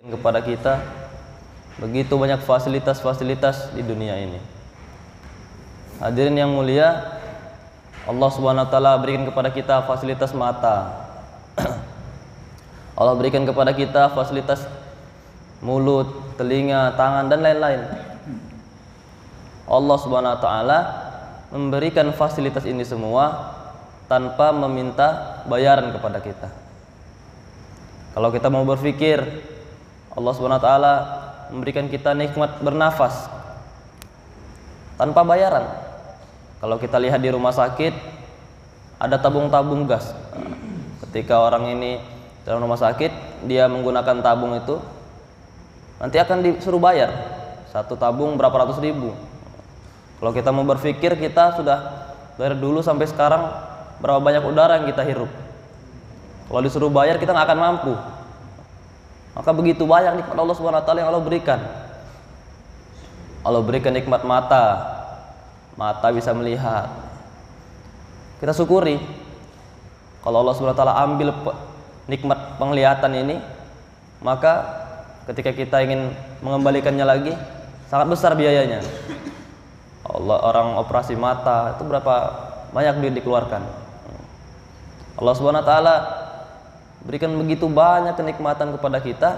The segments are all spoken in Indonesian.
kepada kita begitu banyak fasilitas-fasilitas di dunia ini. Hadirin yang mulia, Allah Subhanahu wa taala berikan kepada kita fasilitas mata. Allah berikan kepada kita fasilitas mulut, telinga, tangan dan lain-lain. Allah Subhanahu wa taala memberikan fasilitas ini semua tanpa meminta bayaran kepada kita. Kalau kita mau berpikir, Allah Subhanahu wa taala memberikan kita nikmat bernafas tanpa bayaran. Kalau kita lihat di rumah sakit ada tabung-tabung gas. Ketika orang ini dalam rumah sakit, dia menggunakan tabung itu, nanti akan disuruh bayar. Satu tabung berapa ratus ribu. Kalau kita mau berpikir, kita sudah dari dulu sampai sekarang berapa banyak udara yang kita hirup. Kalau disuruh bayar kita nggak akan mampu. Maka begitu banyak nikmat Allah Subhanahu wa taala yang Allah berikan. Allah berikan nikmat mata. Mata bisa melihat. Kita syukuri. Kalau Allah Subhanahu wa taala ambil nikmat penglihatan ini, maka ketika kita ingin mengembalikannya lagi sangat besar biayanya. Orang operasi mata itu berapa banyak duit dikeluarkan. Allah Subhanahu wa taala berikan begitu banyak kenikmatan kepada kita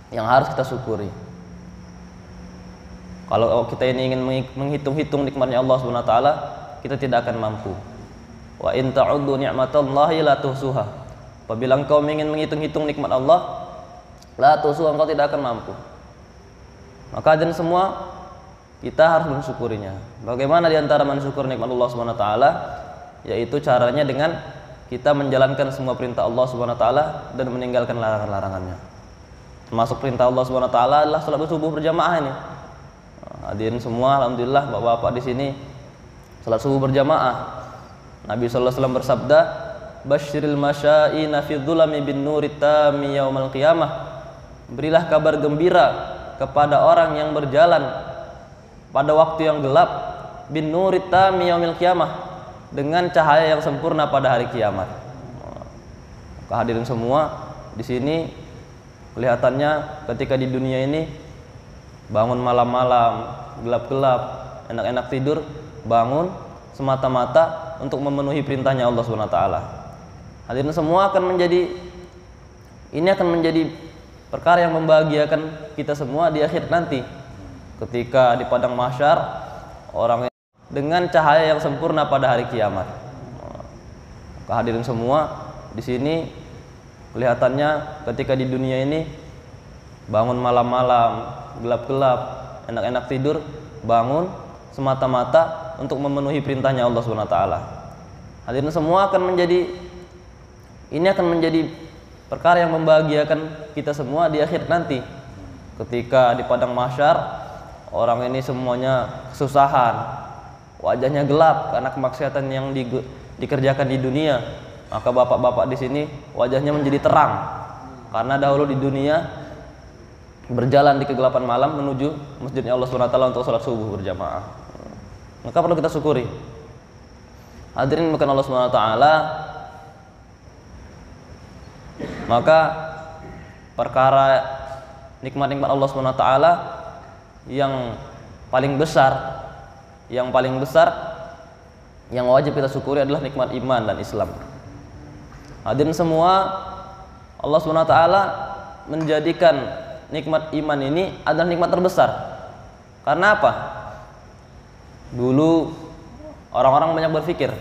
yang harus kita syukuri. Kalau kita ini ingin menghitung-hitung nikmatnya Allah Subhanahu wa taala, kita tidak akan mampu. Wa in ta'uddu ni'matallahi la tuhsuha. Apabila engkau ingin menghitung-hitung nikmat Allah, la tuhsuha, engkau tidak akan mampu. Maka dan semua kita harus mensyukurinya. Bagaimana diantara mensyukur nikmat Allah Subhanahu wa taala? Yaitu caranya dengan kita menjalankan semua perintah Allah Subhanahu wa taala dan meninggalkan larangan-larangannya. Termasuk perintah Allah Subhanahu wa taala adalah salat subuh berjamaah ini. Hadirin semua, alhamdulillah bapak-bapak di sini salat subuh berjamaah. Nabi sallallahu alaihi wasallam bersabda, "Basyiril masya'ina fi dzulami bin nuri tami yaumal qiyamah." Berilah kabar gembira kepada orang yang berjalan pada waktu yang gelap, bin nuri tami yaumil qiyamah, dengan cahaya yang sempurna pada hari kiamat. Hadirin semua, di sini kelihatannya ketika di dunia ini bangun malam-malam, gelap-gelap, enak-enak tidur, bangun semata-mata untuk memenuhi perintahnya Allah Subhanahu wa taala. Hadirin semua akan menjadi perkara yang membahagiakan kita semua di akhir nanti. Ketika di padang mahsyar orang dengan cahaya yang sempurna pada hari kiamat. Hadirin semua, di sini kelihatannya ketika di dunia ini bangun malam-malam, gelap-gelap, enak-enak tidur, bangun semata-mata untuk memenuhi perintahnya Allah Subhanahu wa taala. Hadirin semua akan menjadi perkara yang membahagiakan kita semua di akhir nanti. Ketika di padang mahsyar orang ini semuanya kesusahan, wajahnya gelap karena kemaksiatan yang dikerjakan di dunia. Maka bapak-bapak di sini wajahnya menjadi terang karena dahulu di dunia berjalan di kegelapan malam menuju masjidnya Allah Subhanahu wa taala untuk salat subuh berjamaah. Maka perlu kita syukuri. Hadirin bukan Allah Subhanahu wa taala, maka perkara nikmat-nikmat Allah Subhanahu wa taala yang paling besar yang wajib kita syukuri adalah nikmat iman dan Islam. Hadirin semua, Allah Subhanahu wa taala menjadikan nikmat iman ini adalah nikmat terbesar. Karena apa? Dulu orang-orang banyak berpikir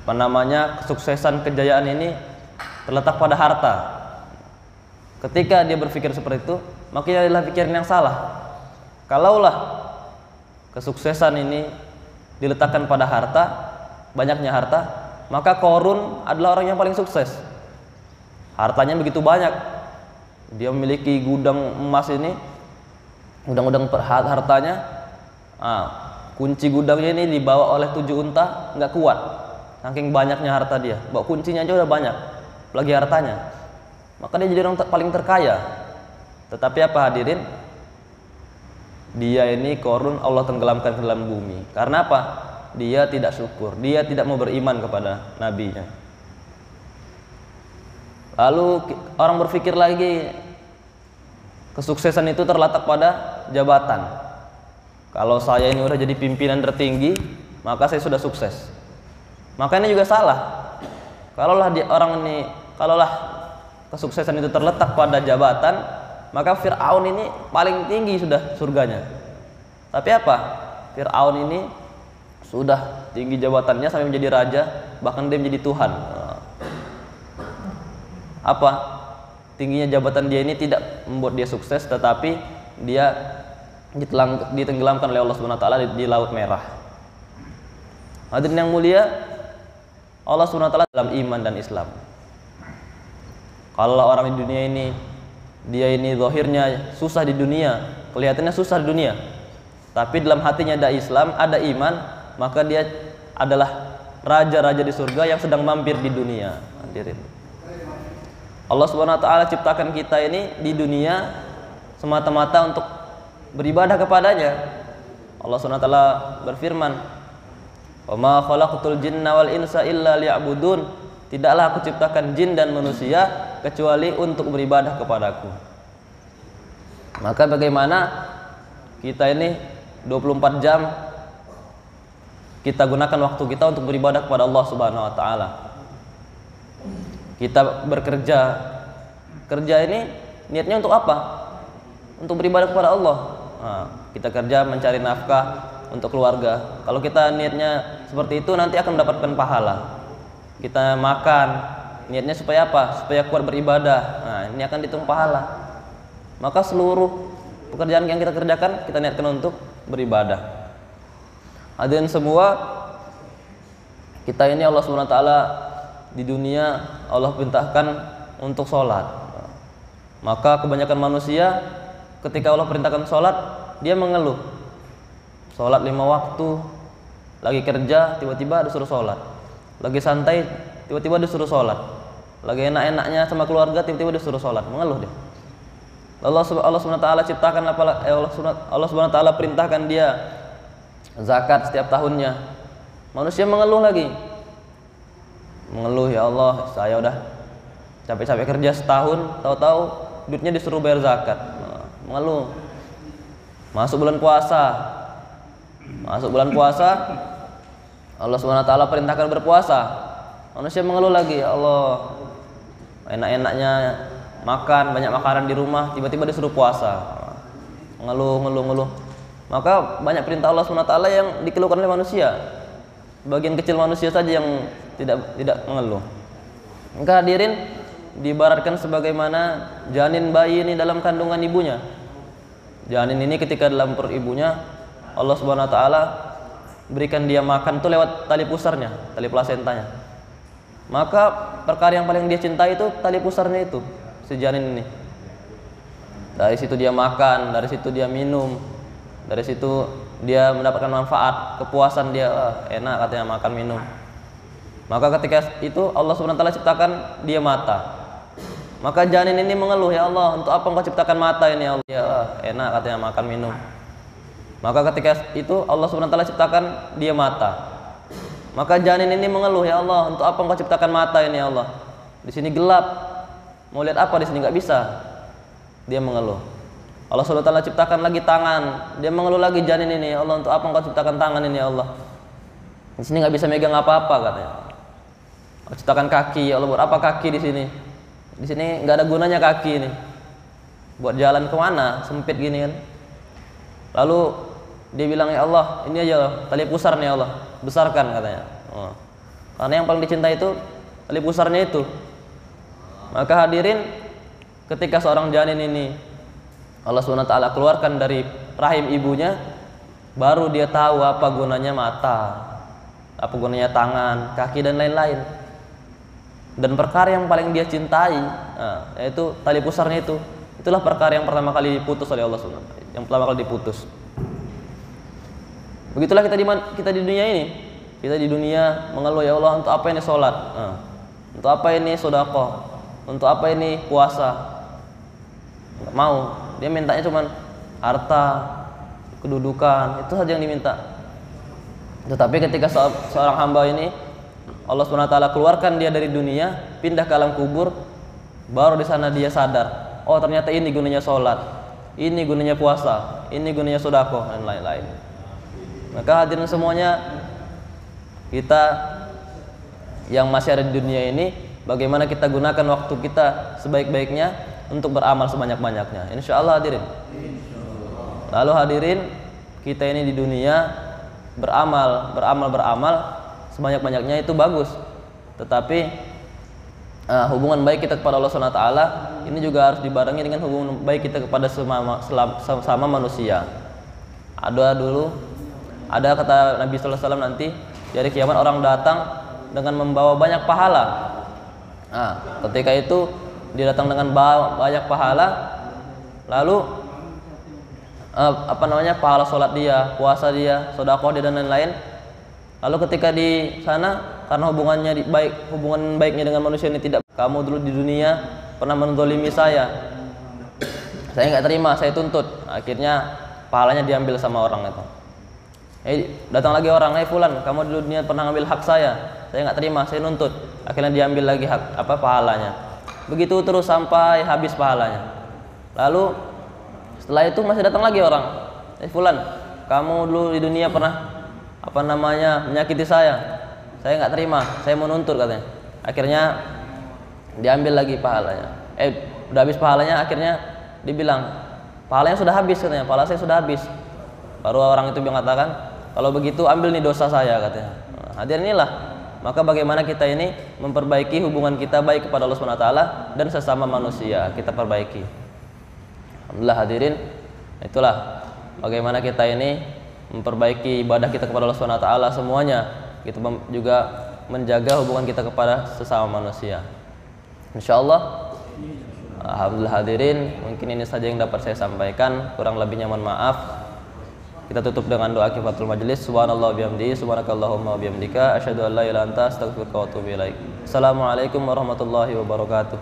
kesuksesan, kejayaan ini terletak pada harta. Ketika dia berpikir seperti itu, maka ini adalah pikiran yang salah. Kalaulah kesuksesan ini diletakkan pada harta, banyaknya harta, maka Qarun adalah orang yang paling sukses. Hartanya begitu banyak. Dia memiliki gudang emas ini, gudang-gudang hartanya. Kunci gudangnya ini dibawa oleh 7 unta, nggak kuat. Saking banyaknya harta dia, bawa kuncinya aja udah banyak, apalagi hartanya. Maka dia jadi orang paling terkaya. Tetapi apa hadirin? Dia ini Qarun Allah tenggelamkan ke dalam bumi. Karena apa? Dia tidak syukur, dia tidak mau beriman kepada nabinya. Lalu orang berpikir lagi, kesuksesan itu terletak pada jabatan. Kalau saya ini udah jadi pimpinan tertinggi, maka saya sudah sukses. Maka ini juga salah. Kalaulah kesuksesan itu terletak pada jabatan, maka Fir'aun ini paling tinggi sudah surganya. Tapi apa? Fir'aun ini sudah tinggi jabatannya sampai menjadi raja, bahkan dia menjadi Tuhan. Apa? Tingginya jabatan dia ini tidak membuat dia sukses, tetapi dia ditenggelamkan oleh Allah Subhanahu wa taala di Laut Merah. Hadirin yang mulia, Allah Subhanahu wa taala dalam iman dan Islam. Kalau orang di dunia ini, dia ini zahirnya susah di dunia, kelihatannya susah di dunia, tapi dalam hatinya ada Islam, ada iman, maka dia adalah raja-raja di surga yang sedang mampir di dunia. Hadirin, Allah Subhanahu wa taala ciptakan kita ini di dunia semata-mata untuk beribadah kepadanya. Allah Subhanahu wa taala berfirman, "Wa ma khalaqtul jinna wal insa illa liya'budun." Tidaklah aku ciptakan jin dan manusia kecuali untuk beribadah kepadaku. Maka bagaimana kita ini 24 jam kita gunakan waktu kita untuk beribadah kepada Allah Subhanahu wa taala. Kita bekerja, kerja ini niatnya untuk apa? Untuk beribadah kepada Allah. Nah, kita kerja mencari nafkah untuk keluarga. Kalau kita niatnya seperti itu, nanti akan mendapatkan pahala. Kita makan, niatnya supaya apa? Supaya kuat beribadah. Nah, ini akan dihitung pahala. Maka seluruh pekerjaan yang kita kerjakan, kita niatkan untuk beribadah. Hadirin semua, kita ini Allah Subhanahu wa taala di dunia Allah perintahkan untuk sholat. Maka kebanyakan manusia ketika Allah perintahkan sholat, dia mengeluh. Sholat 5 waktu, lagi kerja tiba-tiba disuruh sholat, lagi santai tiba-tiba disuruh sholat, lagi enak-enaknya sama keluarga tiba-tiba disuruh sholat, mengeluh dia. Allah Subhanahu wa taala ciptakan Allah Subhanahu wa taala perintahkan dia zakat setiap tahunnya. Manusia mengeluh lagi. Mengeluh, ya Allah, saya udah capek-capek kerja setahun, tahu-tahu duitnya disuruh bayar zakat. Mengeluh. Masuk bulan puasa, Allah Subhanahu wa taala perintahkan berpuasa. Manusia mengeluh lagi, ya Allah, enak-enaknya makan, banyak makanan di rumah, tiba-tiba disuruh puasa. Mengeluh. Maka banyak perintah Allah Subhanahu wa taala yang dikeluhkan oleh manusia. Bagian kecil manusia saja yang tidak mengeluh. Maka hadirin, diibaratkan sebagaimana janin bayi ini dalam kandungan ibunya. Janin ini ketika dalam perut ibunya, Allah Subhanahu wa taala berikan dia makan tuh lewat tali pusarnya, tali plasentanya. Maka perkara yang paling dia cintai itu tali pusarnya itu, si janin ini. Dari situ dia makan, dari situ dia minum, dari situ dia mendapatkan manfaat, kepuasan dia, enak katanya makan minum. Maka ketika itu Allah Subhanahu wa taala ciptakan dia mata. Maka janin ini mengeluh, ya Allah, untuk apa Engkau ciptakan mata ini, ya Allah? Ya, enak katanya makan minum. Maka ketika itu Allah Subhanahu wa taala ciptakan dia mata. Maka janin ini mengeluh, ya Allah, untuk apa Engkau ciptakan mata ini, ya Allah? Di sini gelap. Mau lihat apa di sini, nggak bisa. Dia mengeluh. Allah Subhanahu wa taala ciptakan lagi tangan. Dia mengeluh lagi, janin ini, ya Allah, untuk apa Engkau ciptakan tangan ini, ya Allah? Di sini nggak bisa megang apa-apa katanya. Allah ciptakan kaki, ya Allah, buat apa kaki di sini? Di sini nggak ada gunanya kaki ini. Buat jalan kemana? Sempit gini kan. Lalu dia bilang, ya Allah, ini aja tali pusar nih, ya Allah, besarkan katanya. Karena yang paling dicintai itu tali pusarnya itu. Maka hadirin, ketika seorang janin ini Allah SWT keluarkan dari rahim ibunya, baru dia tahu apa gunanya mata, apa gunanya tangan, kaki, dan lain-lain. Dan perkara yang paling dia cintai, yaitu tali pusarnya itu. Itulah perkara yang pertama kali diputus oleh Allah SWT, yang pertama kali diputus. Begitulah kita di dunia ini. Kita di dunia mengeluh, ya Allah, untuk apa ini sholat, untuk apa ini sedekah, untuk apa ini puasa. Nggak mau. Dia mintanya cuma harta, kedudukan, itu saja yang diminta. Tetapi ketika seorang hamba ini Allah SWT keluarkan dia dari dunia, pindah ke alam kubur, Baru di sana dia sadar, oh ternyata ini gunanya sholat, ini gunanya puasa, ini gunanya sedekah dan lain-lain. Maka hadirin semuanya, kita yang masih ada di dunia ini, bagaimana kita gunakan waktu kita sebaik-baiknya untuk beramal sebanyak-banyaknya. Insya Allah hadirin. Lalu hadirin, kita ini di dunia beramal sebanyak-banyaknya itu bagus. Tetapi hubungan baik kita kepada Allah SWT ini juga harus dibarengi dengan hubungan baik kita kepada sesama manusia. Ada kata Nabi sallallahu alaihi wasallam, nanti dari kiamat orang datang dengan membawa banyak pahala. Nah, ketika itu dia datang dengan banyak pahala, lalu pahala sholat dia, puasa dia, sedekah dia dan lain-lain. Lalu ketika di sana, karena hubungan baiknya dengan manusia ini tidak, kamu dulu di dunia pernah menzalimi saya nggak terima, saya tuntut. Akhirnya pahalanya diambil sama orang itu. Datang lagi orang, fulan, kamu di dunia pernah ngambil hak saya nggak terima, saya nuntut. Akhirnya diambil lagi pahalanya. Begitu terus sampai habis pahalanya. Lalu setelah itu masih datang lagi orang, fulan, kamu dulu di dunia pernah menyakiti saya nggak terima, saya mau nuntut katanya. Akhirnya diambil lagi pahalanya. Udah habis pahalanya, akhirnya dibilang pahalanya sudah habis katanya, pahala saya sudah habis. Baru orang itu mengatakan, kalau begitu ambil nih dosa saya katanya. Hadirin inilah, maka bagaimana kita ini memperbaiki hubungan kita baik kepada Allah SWT dan sesama manusia, kita perbaiki. Alhamdulillah hadirin, itulah bagaimana kita ini memperbaiki ibadah kita kepada Allah SWT semuanya. Kita juga menjaga hubungan kita kepada sesama manusia. InsyaAllah. Alhamdulillah hadirin, mungkin ini saja yang dapat saya sampaikan, kurang lebihnya mohon maaf. Kita tutup dengan doa kifatul majlis. Subhanallah bihamdihi, subhanakallahumma bihamdika, asyhadu an la ilaha illa anta, astaghfiruka wa atubu ilaik. Assalamualaikum warahmatullahi wabarakatuh.